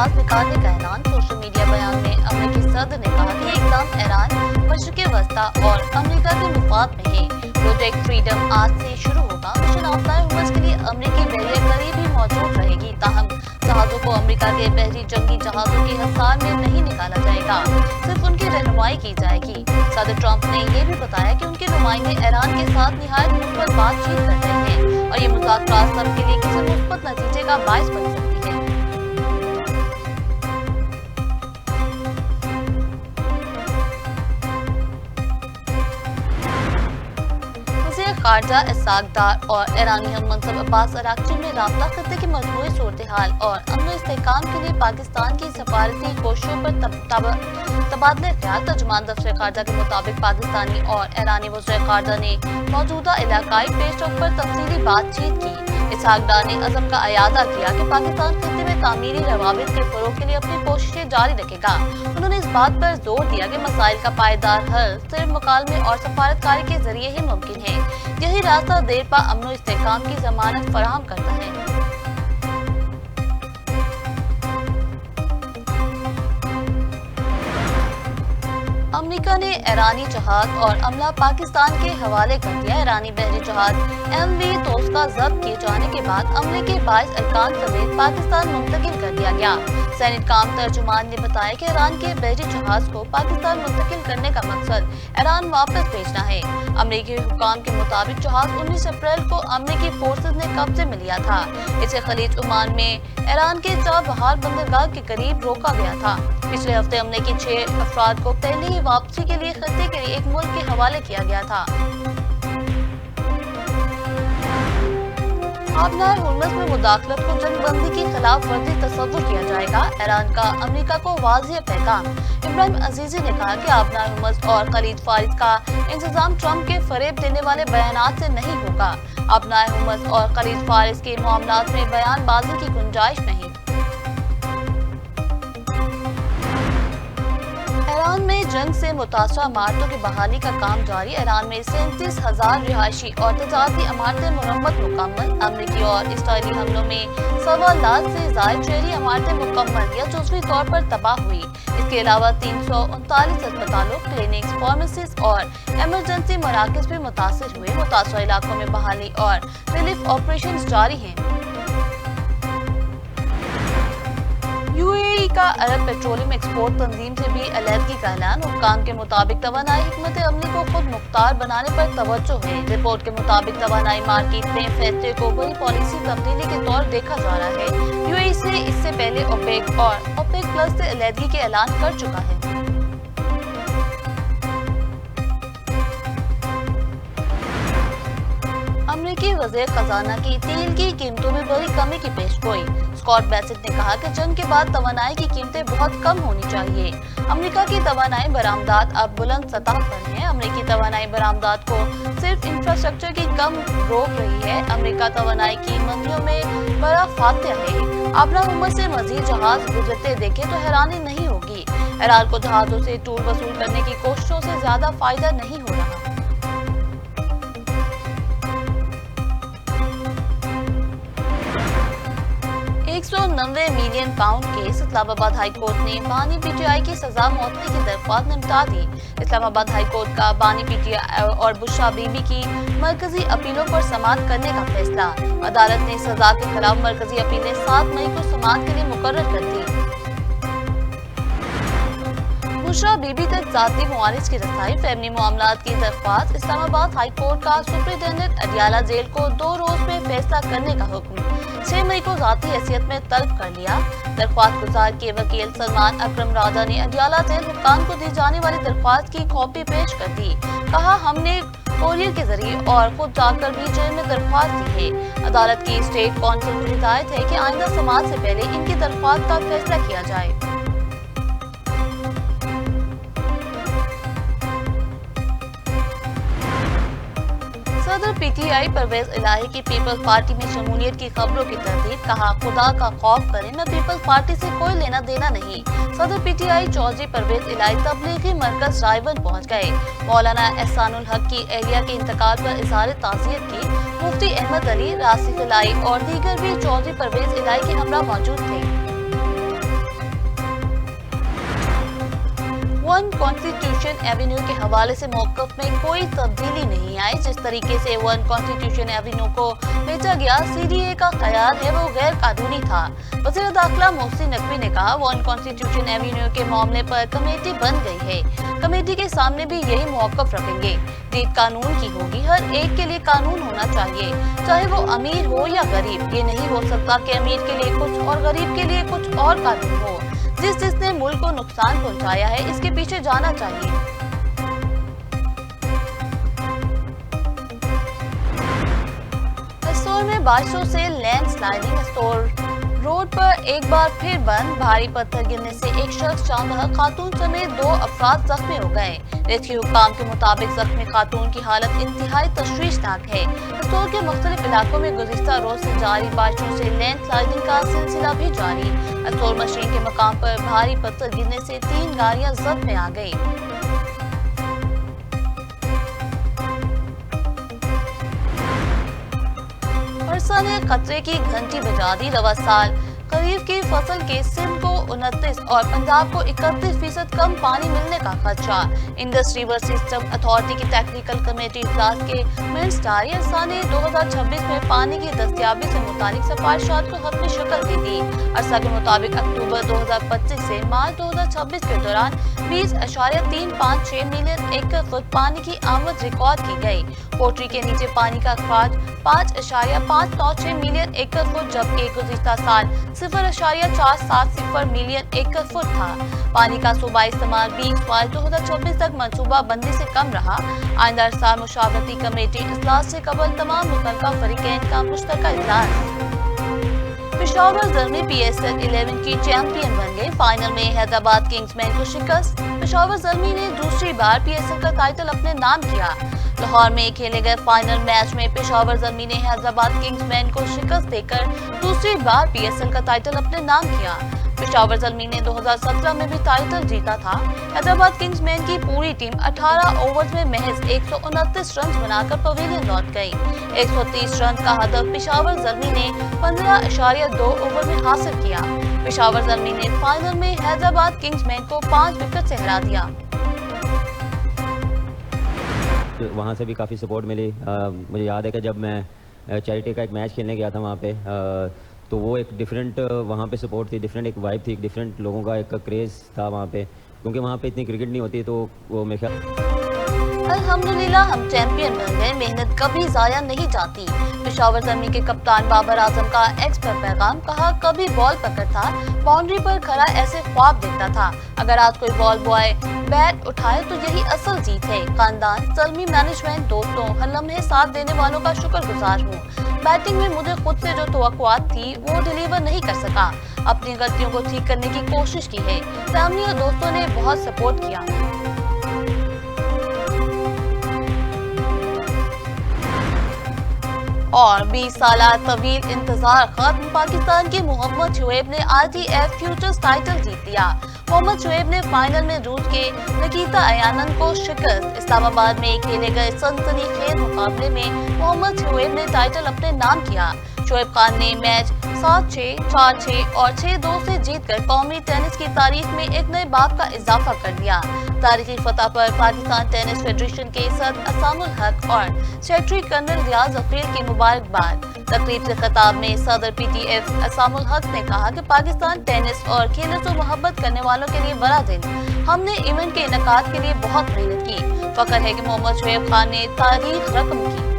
जहाज निकालने का ऐलान। सोशल मीडिया बयान में अमेरिकी सदर ने कहा कि इकदाम ईरान, मशरिक़ वस्ता और अमेरिका के मुफाद में है। प्रोजेक्ट फ्रीडम आज से शुरू होगा। मिशन आफताब हुर्मुज़ के लिए अमेरिकी बहरिया करीब ही मौजूद रहेगी, ताहम जहाजों को अमेरिका के बहरी जंगी जहाजों के हिसार में नहीं निकाला जाएगा, सिर्फ उनकी रहनुमाई की जाएगी। सदर ट्रंप ने यह भी बताया कि उनके नुमाइंदे ईरान के साथ निहायत मुस्बत बातचीत कर रहे हैं और ये मुज़ाकरात सबके लिए किसी मुस्बत नतीजे का बाइस बन सकती है। खारजा इसाक डार और ईरानी हम मनसब अब्बास अराक्ची में राब्ता खत्ते की मजमूई सूरत हाल और अमन व इस्तेहकाम के लिए पाकिस्तान की सफारती कोशिशों पर तबादले ख्याल। तर्जुमान दफ्तर खारजा के मुताबिक पाकिस्तानी और ईरानी वज़ीर खारजा ने मौजूदा इलाकाई पेशरफ पर तफसीली बातचीत की। इसाक डार ने अज़म का अयादा किया कि पाकिस्तान खत्ते में तामीरी रवाबित के फरोग के लिए अपनी कोशिशें जारी रखेगा। उन्होंने इस बात पर जोर दिया कि मसाइल का पायदार हल सिर्फ मुकालमे और सफारतकारी के जरिए ही मुमकिन है। यही रास्ता देर पा अमन व इस्तेहकाम की जमानत फराहम करता है। अमेरिका ने ईरानी जहाज और अमला पाकिस्तान के हवाले कर दिया। ईरानी बहरी जहाज MV तोस्का जब्त किए जाने के बाद अमले के 22 अरकान समेत पाकिस्तान मुंतकिल कर दिया गया। सैनिक काम तर्जुमान ने बताया कि ईरान के बहरी जहाज को पाकिस्तान मुंतकिल करने का मकसद ईरान वापस भेजना है। अमेरिकी हुकाम के मुताबिक जहाज 19 अप्रैल को अमेरिकी फोर्सेज ने कब्जे में लिया था। इसे खलीज ओमान में ईरान के चाबहार बंदरगाह के करीब रोका गया था। पिछले हफ्ते अमेरिकी 6 अफराद को पहले ही वापसी के लिए खत्ते के लिए एक मुल्क के हवाले किया गया था। आबनार हुर्मुज़ में मुदाखलत को जंगबंदी की खिलाफ वर्जी तस्वुर किया जाएगा। ईरान का अमेरिका को वाज़ेह पैगाम। इब्राहिम अजीज़ी ने कहा कि आबनार हुर्मुज़ और खलीज फारिस का इंतजाम ट्रंप के फरेब देने वाले बयानात से नहीं होगा। आबनार हुर्मुज़ और खलीज फारिस के मामलात में बयानबाजी की गुंजाइश नहीं। ईरान में जंग से मुतासरा इमारतों की बहाली का काम जारी। ईरान में 37,000 रिहायशी और तजारती इमारतें मुरम्मत मुकम्मल। अमेरिकी और इसराइली हमलों में 1.25 लाख से ज़ायद शहरी इमारतें मुकम्मल या जुज़वी तौर पर तबाह हुई। इसके अलावा 339 अस्पतालों, क्लिनिक्स, फार्मेसीज और इमरजेंसी मराकज़ भी मुतासिर हुए। मुतासरा इलाकों में बहाली और रिलीफ ऑपरेशन जारी हैं। UAE का अरब पेट्रोलियम एक्सपोर्ट तंजीम से भी अलहदगी का ऐलान। हुक्काम के मुताबिक तवानाई हिकमत अमली को खुद मुख्तार बनाने पर तवज्जो है। रिपोर्ट के मुताबिक तवानाई मार्केट में फैसले को बड़ी पॉलिसी तब्दीली के तौर देखा जा रहा है। UAE से इससे पहले OPEC और OPEC प्लस से अलहदगी के ऐलान कर चुका है। अमेरिकी वज़ीर खजाना की तेल की कीमतों में बड़ी कमी की पेशगोई। स्कॉट बेसेट ने कहा कि जंग के बाद तवानाई की कीमतें बहुत कम होनी चाहिए। अमेरिका की तवानाई बरामदात अब बुलंद सतह पर हैं। अमेरिकी तवानाई बरामदात को सिर्फ इंफ्रास्ट्रक्चर की कम रोक रही है। अमेरिका तवानाई की मंडियों में बड़ा फातह है। आबनार हुर्मुज़ से मजीद जहाज गुजरते देखे तो हैरानी नहीं होगी। ईरान को जहाजों से टूल वसूल करने की कोशिशों से ज्यादा फायदा नहीं हो रहा। 190 million pound case. Islamabad high court ने बानी PTI की सजा मौत की दरख्वास्त निपटा दी। इस्लामाबाद हाई कोर्ट का बानी PTI और बुशरा बीबी की मरकजी अपीलों पर समाअत करने का फैसला। अदालत ने सजा के खिलाफ मरकजी अपीलें 7 मई को समाअत के लिए मुकर्रर कर दी। बुशरा बीबी तक जाती मुआरिज की रसाई। फैमिली मामलात की दरख्वास्त। इस्लामाबाद हाई कोर्ट का सुप्रिंटेंडेंट अडियाला जेल को 2 रोज में फैसला करने का हुक्म। 6 मई को जाती हैसियत में तलब कर लिया। दरख्वास्त गुजार के वकील सलमान अकरम राजा ने अडियाला जेल हुक्काम को दी जाने वाली दरख्वास्त की कॉपी पेश कर दी। कहा, हमने कोरियर के जरिए और खुद जाकर भी जेल में दरख्वास्त दी है। अदालत की स्टेट काउंसिल को हिदायत है कि आइंदा समाअत से पहले इनकी दरख्वास्त का फैसला किया जाए। सदर PTI परवेज इलाही की पीपल्स पार्टी में शमूलियत की खबरों की तरदीद। कहा, खुदा का खौफ करें, मैं पीपल्स पार्टी से कोई लेना देना नहीं। सदर PTI चौधरी परवेज इलाही तबलीगी मरकज रायबंद पहुंच गए। मौलाना एहसानुल हक की एहलिया के इंतकाल पर इज़हार ताज़ियत की। मुफ्ती अहमद अली, रासिफ इलाही और दीगर भी चौधरी परवेज इलाही के हमरा मौजूद थे। वन कॉन्स्टिट्यूशन एवेन्यू के हवाले से मौक़िफ़ में कोई तब्दीली नहीं आई। जिस तरीके से वन कॉन्स्टिट्यूशन एवेन्यू को बेचा गया CDA का ख्याल है वो गैर कानूनी था। वज़ीर दाखिला मोहसिन नकवी ने कहा वन कॉन्स्टिट्यूशन एवेन्यू के मामले पर कमेटी बन गई है, कमेटी के सामने भी यही मौक़िफ़ रखेंगे। जीत कानून की होगी, हर एक के लिए कानून होना चाहिए, चाहे वो अमीर हो या गरीब। ये नहीं हो सकता कि अमीर के लिए कुछ और गरीब के लिए कुछ और कानून हो। जिसने मुल्क को नुकसान पहुंचाया है इसके पीछे जाना चाहिए। एस्तोर में बारिशों से लैंड स्लाइडिंग, एस्तोर रोड पर एक बार फिर बंद। भारी पत्थर गिरने से एक शख्स जाँ खातून समेत 2 अफराद जख्मी हो गए। रेस्क्यू हुक्काम के मुताबिक जख्मी खातून की हालत इंतहाई तशवीशनाक है। एस्तोर के मुख्तलिफ इलाकों में गुज़िश्ता रोज से जारी बारिशों से लैंड स्लाइडिंग का सिलसिला भी जारी। एस्तोर मशीन के मकाम पर भारी पत्थर गिरने से 3 गाड़ियां जद में आ गई। वर्षा ने खतरे की घंटी बजा दी। रवा साल खरीफ की फसल के सिंध को 29 और पंजाब को 31% कम पानी मिलने का खदशा। इंडस रिवर सिस्टम अथॉरिटी की टेक्निकल कमेटी इजलास के मिनट्स जारी। अरसा ने 2026 में पानी की दस्तियाबी से मुतालिक सिफारिशात को हतमी शक्ल दे दी। अरसा के मुताबिक अक्टूबर 2025 से मार्च 2026 के दौरान 20.356 मिलियन एकड़ फुट पानी की आमद रिकॉर्ड की गई। पोट्री के नीचे पानी का अखराज 5.596 मिलियन एकड़ फुट, जबकि गुज़िश्ता साल 0.470 मिलियन एकड़ फुट था। पानी का सूबाई इस्तेमाल 20 मार्च 2024 तक मनसूबा बंदी से कम रहा। आइंदा अरसा मुशावरती कमेटी इजलास से कबल तमाम मुतल्लिका फरीकैन का मुश्तरका इजलास। पेशावर ज़ल्मी PSL 11 की चैंपियन बन गए। फाइनल में हैदराबाद किंग्समैन को शिकस्त। पेशावर ज़ल्मी ने दूसरी बार PSL का टाइटल अपने नाम किया। लाहौर में खेले गए फाइनल मैच में पेशावर ज़ल्मी ने हैदराबाद किंग्समैन को शिकस्त देकर दूसरी बार PSL का टाइटल अपने नाम किया। पेशावर ज़ल्मी ने 2017 में भी टाइटल जीता था। हैदराबाद किंग्समैन की पूरी टीम 18 ओवर्स में महज 129 रन बनाकर पवेलियन लौट गई। 130 रन का हदफ पेशावर ज़ल्मी ने 15.2 ओवर में हासिल किया। पेशावर ज़ल्मी ने फाइनल में हैदराबाद किंग्समैन को 5 विकेट से हरा दिया। वहाँ से भी काफ़ी सपोर्ट मिली। मुझे याद है कि जब मैं चैरिटी का एक मैच खेलने गया था वहाँ पे, तो वो एक डिफरेंट वहाँ पे सपोर्ट थी, डिफरेंट एक वाइब थी, डिफरेंट लोगों का एक क्रेज़ था वहाँ पे, क्योंकि वहाँ पे इतनी क्रिकेट नहीं होती। तो वो मेरे ख्याल अल्हम्दुलिल्लाह हम चैंपियन बन गए, मेहनत कभी ज़ाया नहीं जाती। पेशावर ज़ल्मी के कप्तान बाबर आजम का एक्स पर पैगाम, कहा कभी बॉल पकड़ता, बाउंड्री पर खड़ा ऐसे ख्वाब देखता था। अगर आज कोई बॉल बॉय बैट उठाए तो यही असल जीत है। खानदान, ज़ल्मी मैनेजमेंट, दोस्तों, हर लम्हे साथ देने वालों का शुक्रगुजार हूँ। बैटिंग में मुझे खुद से जो तवक्कुआत थी वो डिलीवर नहीं कर सका। अपनी गलतियों को ठीक करने की कोशिश की है। फैमिली और दोस्तों ने बहुत सपोर्ट किया। और 20 साल तवील इंतजार खत्म। पाकिस्तान के मोहम्मद शुएब ने ITF फ्यूचर्स टाइटल जीत लिया। मोहम्मद शुएब ने फाइनल में रूस के निकिता अयानन को शिकस्त। इस्लामाबाद में खेले गए सनसनीखेज मुकाबले में मोहम्मद शुएब ने टाइटल अपने नाम किया। शुएब खान ने मैच 7-6, 4-6 और 6-2 से जीतकर कौमी टेनिस की तारीख में एक नए बाब का इजाफा कर दिया। तारीखी फतह पर पाकिस्तान टेनिस फेडरेशन के सदर असामुल हक और सेक्रेटरी कर्नल रियाज अकील की मुबारकबाद। तकरीब से खिताब में सदर PTF असामुल हक ने कहा कि पाकिस्तान टेनिस और खेलों से मोहब्बत करने वालों के लिए बड़ा दिन। हमने इवेंट के इनेकाद के लिए बहुत मेहनत की। फख्र है कि मोहम्मद शुएब खान ने तारीख रकम की।